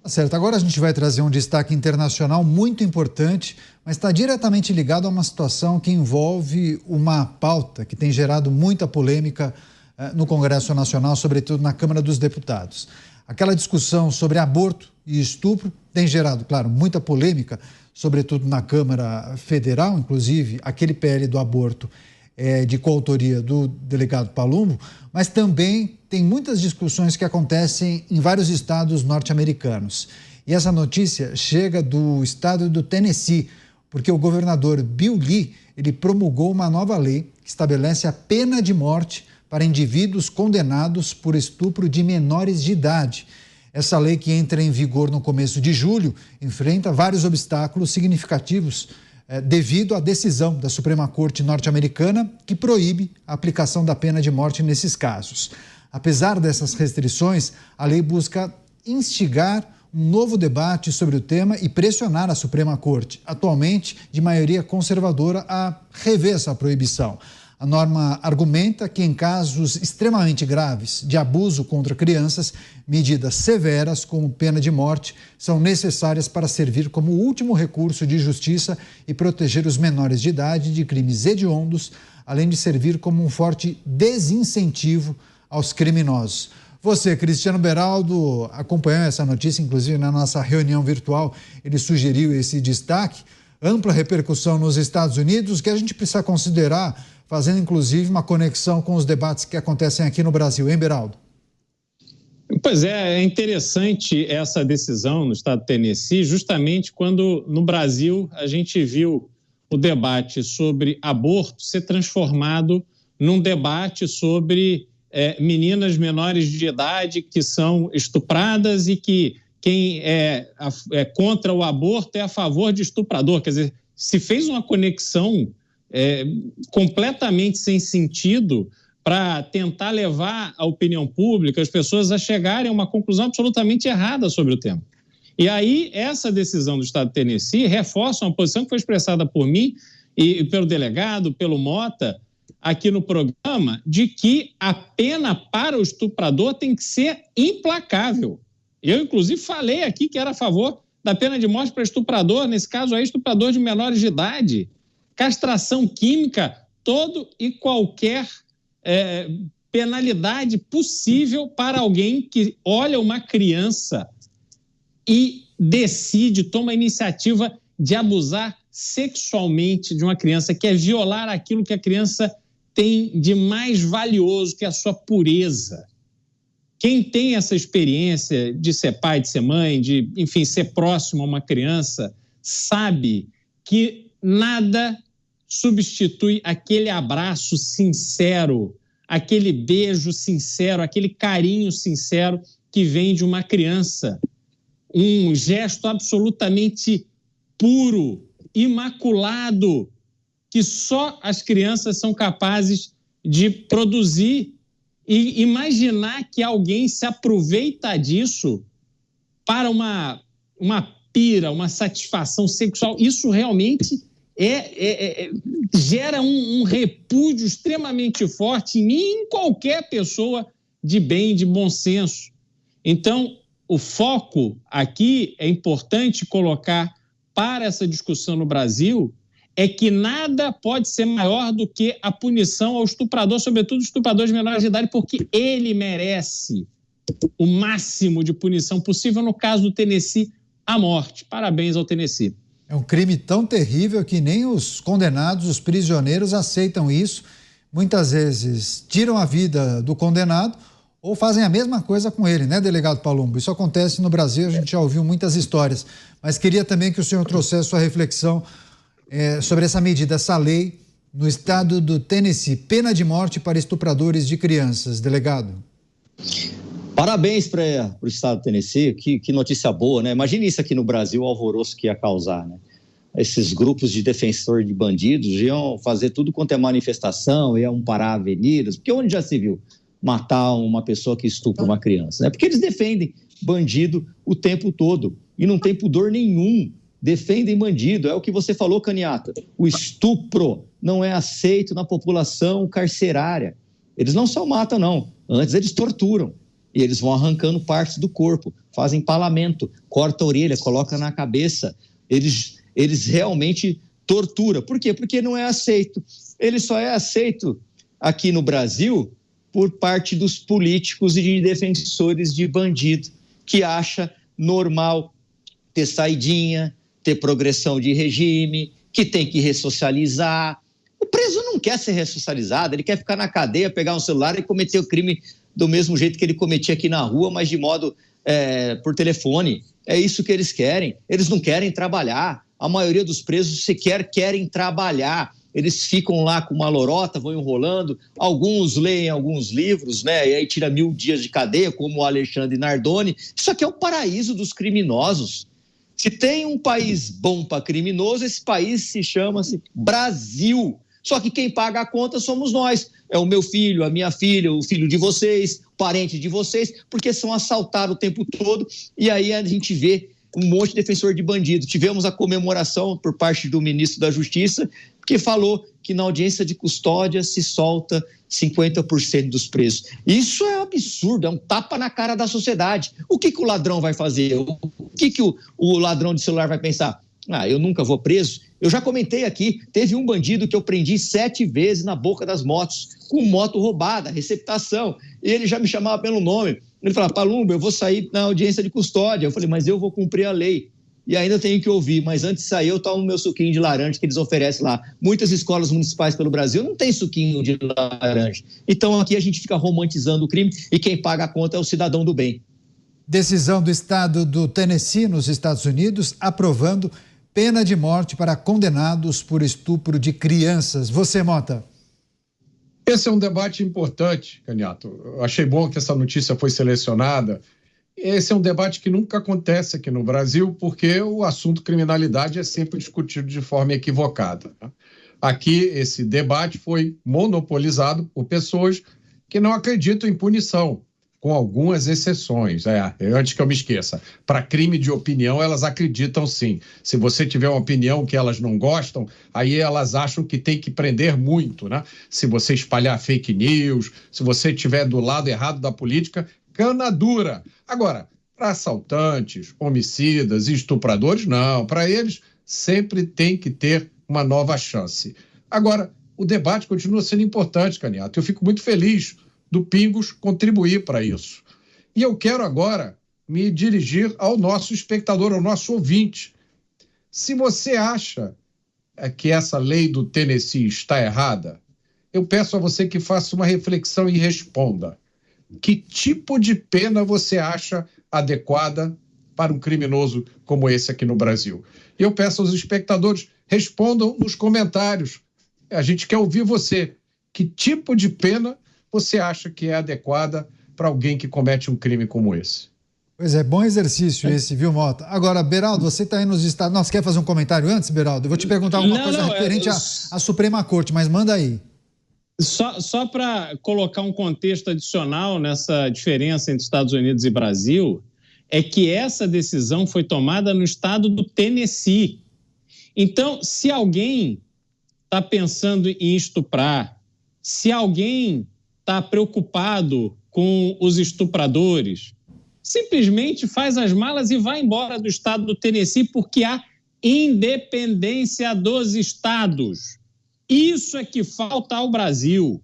Certo, agora a gente vai trazer um destaque internacional muito importante, mas está diretamente ligado a uma situação que envolve uma pauta que tem gerado muita polêmica no Congresso Nacional, sobretudo na Câmara dos Deputados. Aquela discussão sobre aborto e estupro tem gerado, claro, muita polêmica, sobretudo na Câmara Federal, inclusive aquele PL do aborto de coautoria do delegado Palumbo, mas também tem muitas discussões que acontecem em vários estados norte-americanos. E essa notícia chega do estado do Tennessee, porque o governador Bill Lee, ele promulgou uma nova lei que estabelece a pena de morte para indivíduos condenados por estupro de menores de idade. Essa lei, que entra em vigor no começo de julho, enfrenta vários obstáculos significativos devido à decisão da Suprema Corte norte-americana que proíbe a aplicação da pena de morte nesses casos. Apesar dessas restrições, a lei busca instigar um novo debate sobre o tema e pressionar a Suprema Corte, atualmente de maioria conservadora, a rever essa proibição. A norma argumenta que, em casos extremamente graves de abuso contra crianças, medidas severas, como pena de morte, são necessárias para servir como último recurso de justiça e proteger os menores de idade de crimes hediondos, além de servir como um forte desincentivo aos criminosos. Você, Cristiano Beraldo, acompanhou essa notícia, inclusive na nossa reunião virtual, ele sugeriu esse destaque, ampla repercussão nos Estados Unidos, que a gente precisa considerar, fazendo inclusive uma conexão com os debates que acontecem aqui no Brasil, hein, Beraldo? Pois é interessante essa decisão no estado do Tennessee, justamente quando no Brasil a gente viu o debate sobre aborto ser transformado num debate sobre meninas menores de idade que são estupradas e que quem é contra o aborto é a favor de estuprador. Quer dizer, se fez uma conexão completamente sem sentido para tentar levar a opinião pública, as pessoas a chegarem a uma conclusão absolutamente errada sobre o tema. E aí, essa decisão do estado de Tennessee reforça uma posição que foi expressada por mim e pelo delegado, pelo Mota, aqui no programa, de que a pena para o estuprador tem que ser implacável. Eu, inclusive, falei aqui que era a favor da pena de morte para estuprador, nesse caso aí, estuprador de menores de idade. Castração química, todo e qualquer penalidade possível para alguém que olha uma criança e decide, toma a iniciativa de abusar sexualmente de uma criança, que é violar aquilo que a criança tem de mais valioso, que é a sua pureza. Quem tem essa experiência de ser pai, de ser mãe, de, enfim, ser próximo a uma criança, sabe que nada substitui aquele abraço sincero, aquele beijo sincero, aquele carinho sincero que vem de uma criança. Um gesto absolutamente puro, imaculado, que só as crianças são capazes de produzir. E imaginar que alguém se aproveita disso para uma pira, uma satisfação sexual, isso realmente gera um repúdio extremamente forte em mim e em qualquer pessoa de bem, de bom senso. Então, o foco aqui é importante colocar para essa discussão no Brasil é que nada pode ser maior do que a punição ao estuprador, sobretudo estuprador de menores de idade, porque ele merece o máximo de punição possível, no caso do Tennessee, a morte. Parabéns ao Tennessee. É um crime tão terrível que nem os condenados, os prisioneiros aceitam isso. Muitas vezes tiram a vida do condenado ou fazem a mesma coisa com ele, né, delegado Palumbo? Isso acontece no Brasil, a gente já ouviu muitas histórias. Mas queria também que o senhor trouxesse sua reflexão sobre essa medida, essa lei no estado do Tennessee, pena de morte para estupradores de crianças. Delegado. Parabéns para o estado do Tennessee, que notícia boa, né? Imagine isso aqui no Brasil, o alvoroço que ia causar, né? Esses grupos de defensor de bandidos iam fazer tudo quanto é manifestação, iam parar avenidas, porque onde já se viu matar uma pessoa que estupra uma criança, né? Porque eles defendem bandido o tempo todo e não tem pudor nenhum. Defendem bandido, é o que você falou, Caniata. O estupro não é aceito na população carcerária. Eles não só matam, não. Antes eles torturam. e eles vão arrancando partes do corpo, fazem empalamento, corta a orelha, coloca na cabeça. Eles realmente torturam. Por quê? Porque não é aceito. Ele só é aceito aqui no Brasil por parte dos políticos e de defensores de bandido, que acha normal ter saidinha, ter progressão de regime, que tem que ressocializar. O preso não quer ser ressocializado, ele quer ficar na cadeia, pegar um celular e cometer o crime do mesmo jeito que ele cometia aqui na rua, mas de modo por telefone. É isso que eles querem. Eles não querem trabalhar. A maioria dos presos sequer querem trabalhar. Eles ficam lá com uma lorota, vão enrolando. Alguns leem alguns livros, né? E aí tira 1000 dias de cadeia, como o Alexandre Nardoni. Isso aqui é o paraíso dos criminosos. Se tem um país bom para criminoso, esse país chama-se Brasil. Só que quem paga a conta somos nós. É o meu filho, a minha filha, o filho de vocês, parente de vocês, porque são assaltados o tempo todo. E aí a gente vê um monte de defensor de bandido. Tivemos a comemoração por parte do ministro da Justiça, que falou que na audiência de custódia se solta 50% dos presos. Isso é um absurdo, é um tapa na cara da sociedade. O que o ladrão vai fazer? O que o ladrão de celular vai pensar? Eu nunca vou preso. Eu já comentei aqui, teve um bandido que eu prendi 7 vezes na boca das motos, com moto roubada, receptação, e ele já me chamava pelo nome. Ele falava, Palumbo, eu vou sair na audiência de custódia. Eu falei, mas eu vou cumprir a lei. E ainda tenho que ouvir, mas antes de sair eu tomo o meu suquinho de laranja que eles oferecem lá. Muitas escolas municipais pelo Brasil não tem suquinho de laranja. Então aqui a gente fica romantizando o crime e quem paga a conta é o cidadão do bem. Decisão do estado do Tennessee, nos Estados Unidos, aprovando pena de morte para condenados por estupro de crianças. Você, Mota? Esse é um debate importante, Caniato. Eu achei bom que essa notícia foi selecionada. Esse é um debate que nunca acontece aqui no Brasil, porque o assunto criminalidade é sempre discutido de forma equivocada. Aqui, esse debate foi monopolizado por pessoas que não acreditam em punição, com algumas exceções. Antes que eu me esqueça, para crime de opinião, elas acreditam sim. Se você tiver uma opinião que elas não gostam, aí elas acham que tem que prender muito, né? Se você espalhar fake news, se você estiver do lado errado da política, cana dura. Agora, para assaltantes, homicidas e estupradores, não. Para eles, sempre tem que ter uma nova chance. Agora, o debate continua sendo importante, Caniato. Eu fico muito feliz do Pingos contribuir para isso. E eu quero agora me dirigir ao nosso espectador, ao nosso ouvinte. Se você acha que essa lei do Tennessee está errada, eu peço a você que faça uma reflexão e responda. Que tipo de pena você acha adequada para um criminoso como esse aqui no Brasil? E eu peço aos espectadores, respondam nos comentários. A gente quer ouvir você. Que tipo de pena você acha que é adequada para alguém que comete um crime como esse? Pois é, bom exercício esse, viu, Mota? Agora, Beraldo, você está aí nos Estados... Nossa, quer fazer um comentário antes, Beraldo? Eu vou te perguntar alguma coisa referente à Suprema Corte, mas manda aí. Só para colocar um contexto adicional nessa diferença entre Estados Unidos e Brasil, é que essa decisão foi tomada no estado do Tennessee. Então, se alguém está pensando em estuprar, se alguém está preocupado com os estupradores, simplesmente faz as malas e vai embora do estado do Tennessee, porque há independência dos estados. Isso é que falta ao Brasil,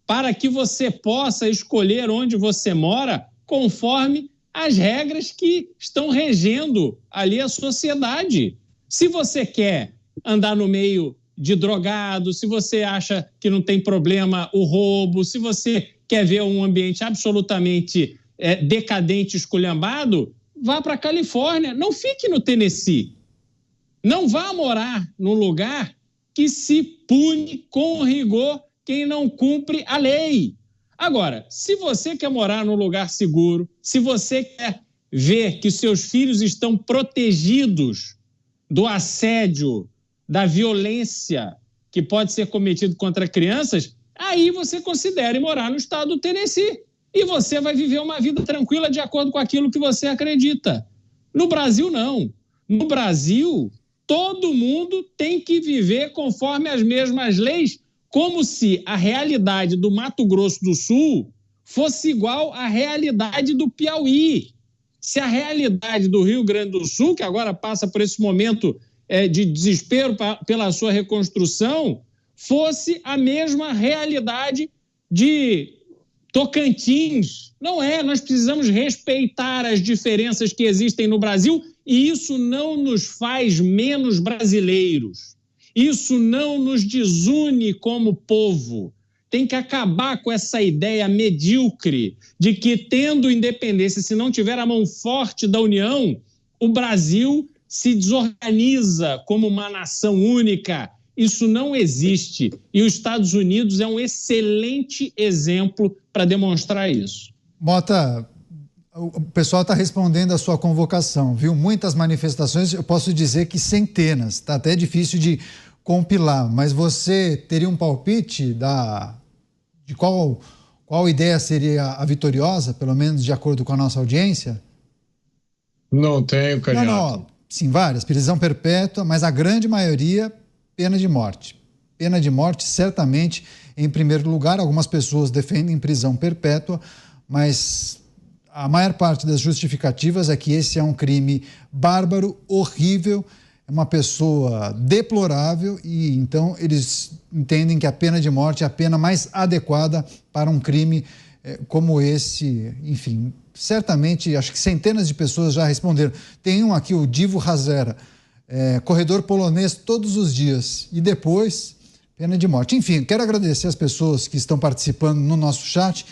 para que você possa escolher onde você mora conforme as regras que estão regendo ali a sociedade. Se você quer andar no meio de drogado, se você acha que não tem problema o roubo, se você quer ver um ambiente absolutamente decadente, esculhambado, vá para a Califórnia, não fique no Tennessee. Não vá morar num lugar que se pune com rigor quem não cumpre a lei. Agora, se você quer morar num lugar seguro, se você quer ver que seus filhos estão protegidos do assédio, da violência que pode ser cometido contra crianças, aí você considere morar no estado do Tennessee. E você vai viver uma vida tranquila de acordo com aquilo que você acredita. No Brasil, não. No Brasil, todo mundo tem que viver conforme as mesmas leis, como se a realidade do Mato Grosso do Sul fosse igual à realidade do Piauí. Se a realidade do Rio Grande do Sul, que agora passa por esse momento de desespero pela sua reconstrução, fosse a mesma realidade de Tocantins. Não é, nós precisamos respeitar as diferenças que existem no Brasil e isso não nos faz menos brasileiros. Isso não nos desune como povo. Tem que acabar com essa ideia medíocre de que, tendo independência, se não tiver a mão forte da União, o Brasil se desorganiza como uma nação única. Isso não existe. E os Estados Unidos é um excelente exemplo para demonstrar isso. Mota, o pessoal está respondendo a sua convocação, viu? Muitas manifestações, eu posso dizer que centenas. Está até difícil de compilar, mas você teria um palpite de qual ideia seria a vitoriosa, pelo menos de acordo com a nossa audiência? Não tenho, Canhato. Não, sim, várias. Prisão perpétua, mas a grande maioria, pena de morte. Pena de morte, certamente, em primeiro lugar. Algumas pessoas defendem prisão perpétua, mas a maior parte das justificativas é que esse é um crime bárbaro, horrível, é uma pessoa deplorável e então eles entendem que a pena de morte é a pena mais adequada para um crime como esse. Enfim, certamente, acho que centenas de pessoas já responderam. Tem um aqui, o Divo Razera, corredor polonês todos os dias e depois pena de morte. Enfim, quero agradecer as pessoas que estão participando no nosso chat,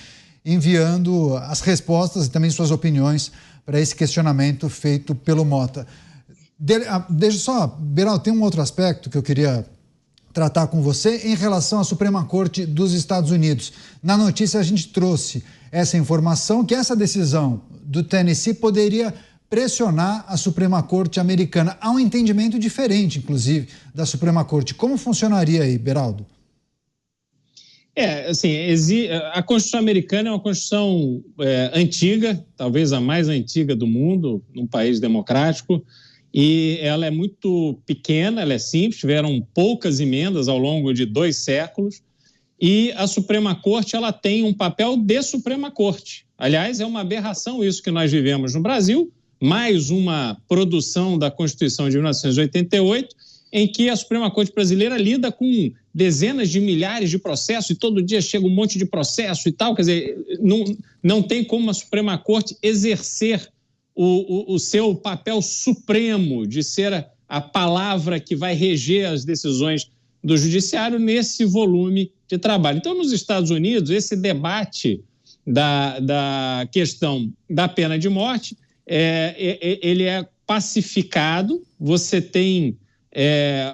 enviando as respostas e também suas opiniões para esse questionamento feito pelo Mota. Deixa só, Beraldo, tem um outro aspecto que eu queria tratar com você em relação à Suprema Corte dos Estados Unidos. Na notícia a gente trouxe essa informação que essa decisão do Tennessee poderia pressionar a Suprema Corte americana. Há um entendimento diferente, inclusive, da Suprema Corte. Como funcionaria aí, Beraldo? Assim, a Constituição americana é uma Constituição antiga, talvez a mais antiga do mundo, num país democrático, e ela é muito pequena, ela é simples, tiveram poucas emendas ao longo de 2 séculos, e a Suprema Corte ela tem um papel de Suprema Corte. Aliás, é uma aberração isso que nós vivemos no Brasil, mais uma produção da Constituição de 1988, em que a Suprema Corte brasileira lida com dezenas de milhares de processos e todo dia chega um monte de processo e tal, quer dizer, não tem como a Suprema Corte exercer o seu papel supremo de ser a palavra que vai reger as decisões do judiciário nesse volume de trabalho. Então, nos Estados Unidos, esse debate da questão da pena de morte, ele é pacificado, você tem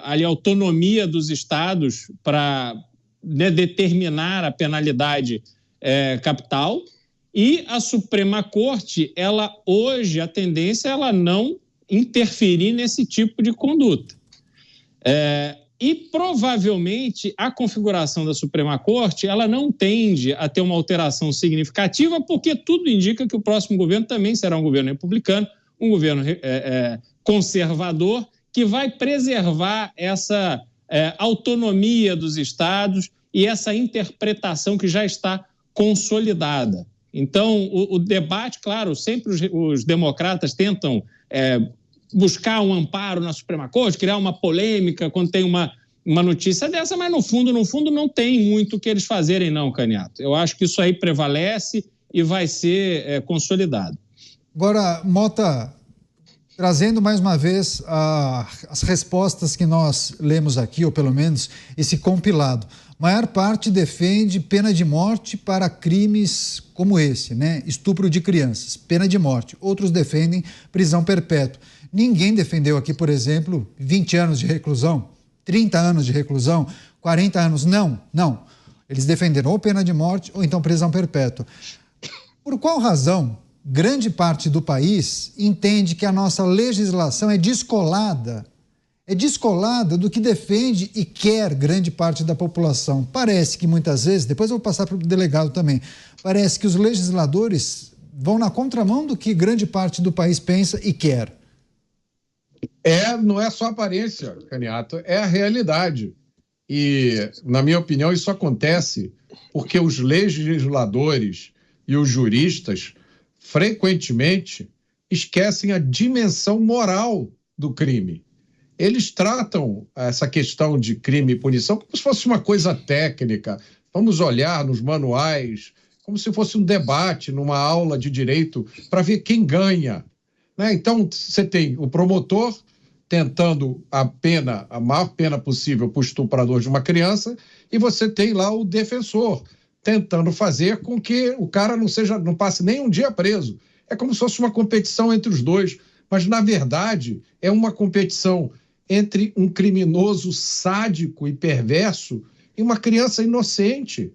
ali a autonomia dos estados para determinar a penalidade capital. E a Suprema Corte, ela hoje, a tendência é ela não interferir nesse tipo de conduta. E provavelmente a configuração da Suprema Corte, ela não tende a ter uma alteração significativa, porque tudo indica que o próximo governo também será um governo republicano, um governo conservador, que vai preservar essa autonomia dos estados e essa interpretação que já está consolidada. Então, o debate, claro, sempre os democratas tentam buscar um amparo na Suprema Corte, criar uma polêmica quando tem uma notícia dessa, mas no fundo não tem muito o que eles fazerem não, Canhato. Eu acho que isso aí prevalece e vai ser consolidado. Agora, Mota, trazendo mais uma vez as respostas que nós lemos aqui, ou pelo menos esse compilado. Maior parte defende pena de morte para crimes como esse, né? Estupro de crianças, pena de morte. Outros defendem prisão perpétua. Ninguém defendeu aqui, por exemplo, 20 anos de reclusão, 30 anos de reclusão, 40 anos. Não. Eles defenderam ou pena de morte ou então prisão perpétua. Por qual razão grande parte do país entende que a nossa legislação é descolada do que defende e quer grande parte da população? Parece que muitas vezes, depois eu vou passar para o delegado também, parece que os legisladores vão na contramão do que grande parte do país pensa e quer. Não é só aparência, Canhato, é a realidade. E, na minha opinião, isso acontece porque os legisladores e os juristas frequentemente esquecem a dimensão moral do crime. Eles tratam essa questão de crime e punição como se fosse uma coisa técnica. Vamos olhar nos manuais, como se fosse um debate numa aula de direito para ver quem ganha, né? Então, você tem o promotor tentando a maior pena possível para o estuprador de uma criança, e você tem lá o defensor tentando fazer com que o cara não passe nem um dia preso. É como se fosse uma competição entre os dois, mas, na verdade, é uma competição entre um criminoso sádico e perverso e uma criança inocente.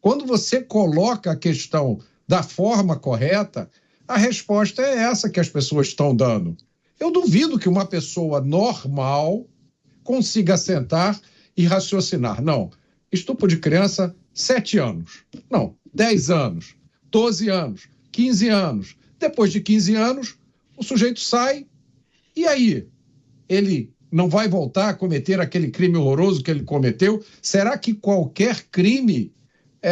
Quando você coloca a questão da forma correta, a resposta é essa que as pessoas estão dando. Eu duvido que uma pessoa normal consiga sentar e raciocinar. Não, estupro de criança, 7 anos. Não, 10 anos, 12 anos, 15 anos. Depois de 15 anos, o sujeito sai e aí ele não vai voltar a cometer aquele crime horroroso que ele cometeu? Será que qualquer crime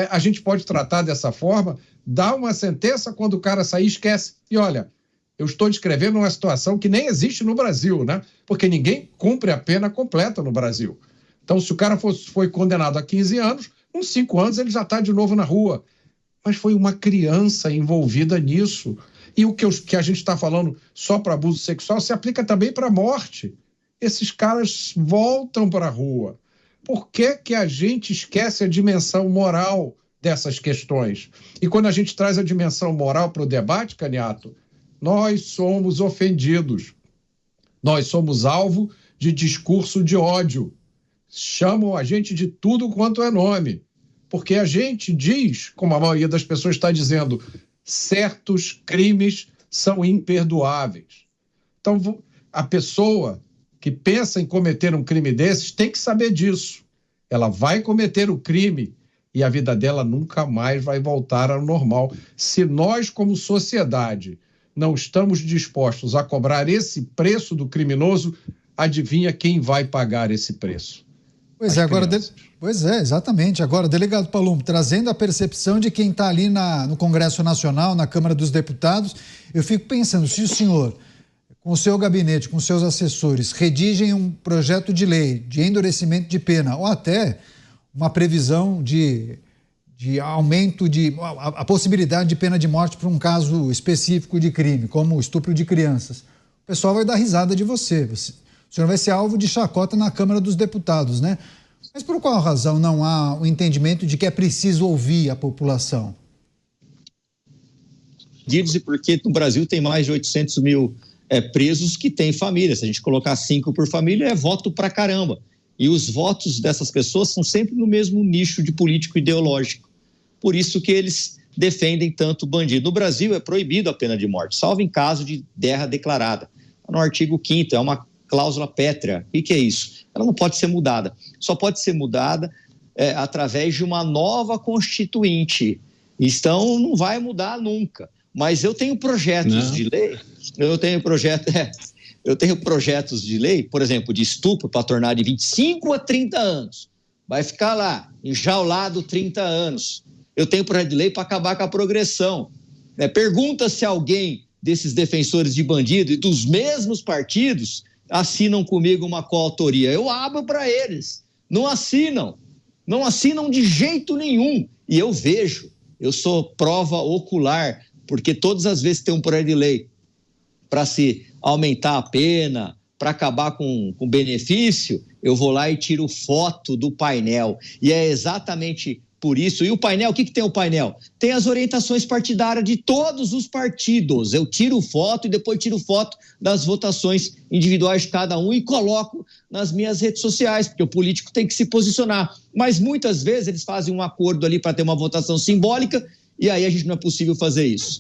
a gente pode tratar dessa forma? Dá uma sentença, quando o cara sair, esquece. E olha, eu estou descrevendo uma situação que nem existe no Brasil, né? Porque ninguém cumpre a pena completa no Brasil. Então, se o cara foi condenado a 15 anos, uns 5 anos ele já está de novo na rua. Mas foi uma criança envolvida nisso. E o que a gente está falando só para abuso sexual se aplica também para a morte. Esses caras voltam para a rua. Por que a gente esquece a dimensão moral dessas questões? E quando a gente traz a dimensão moral para o debate, Caniato, nós somos ofendidos. Nós somos alvo de discurso de ódio. Chamam a gente de tudo quanto é nome. Porque a gente diz, como a maioria das pessoas está dizendo, certos crimes são imperdoáveis. Então, a pessoa que pensa em cometer um crime desses tem que saber disso. Ela vai cometer o crime e a vida dela nunca mais vai voltar ao normal. Se nós, como sociedade, não estamos dispostos a cobrar esse preço do criminoso, adivinha quem vai pagar esse preço? Pois é, exatamente. Agora, delegado Palumbo, trazendo a percepção de quem está ali no Congresso Nacional, na Câmara dos Deputados, eu fico pensando, se o senhor, com o seu gabinete, com seus assessores, redigem um projeto de lei de endurecimento de pena, ou até uma previsão de aumento a possibilidade de pena de morte para um caso específico de crime, como o estupro de crianças, o pessoal vai dar risada de você. O senhor vai ser alvo de chacota na Câmara dos Deputados, né? Mas por qual razão não há o entendimento de que é preciso ouvir a população? E porque no Brasil tem mais de 800 mil presos que têm família. Se a gente colocar 5 por família, é voto pra caramba. E os votos dessas pessoas são sempre no mesmo nicho de político ideológico. Por isso que eles defendem tanto bandido. No Brasil é proibido a pena de morte, salvo em caso de guerra declarada. No artigo 5º, é uma cláusula pétrea. O que é isso? Ela não pode ser mudada. Só pode ser mudada através de uma nova constituinte. Então, não vai mudar nunca. Mas eu tenho projetos de lei, eu tenho projetos de lei, por exemplo, de estupro para tornar de 25 a 30 anos. Vai ficar lá, enjaulado 30 anos. Eu tenho projeto de lei para acabar com a progressão. Pergunta se alguém desses defensores de bandido e dos mesmos partidos assinam comigo uma coautoria. Eu abro para eles. Não assinam de jeito nenhum. E eu vejo, eu sou prova ocular, porque todas as vezes que tem um projeto de lei para se aumentar a pena, para acabar com benefício, eu vou lá e tiro foto do painel. E é exatamente por isso. E o painel, o que tem o painel? Tem as orientações partidárias de todos os partidos. Eu tiro foto e depois tiro foto das votações individuais de cada um e coloco nas minhas redes sociais, porque o político tem que se posicionar. Mas muitas vezes eles fazem um acordo ali para ter uma votação simbólica e aí a gente não é possível fazer isso.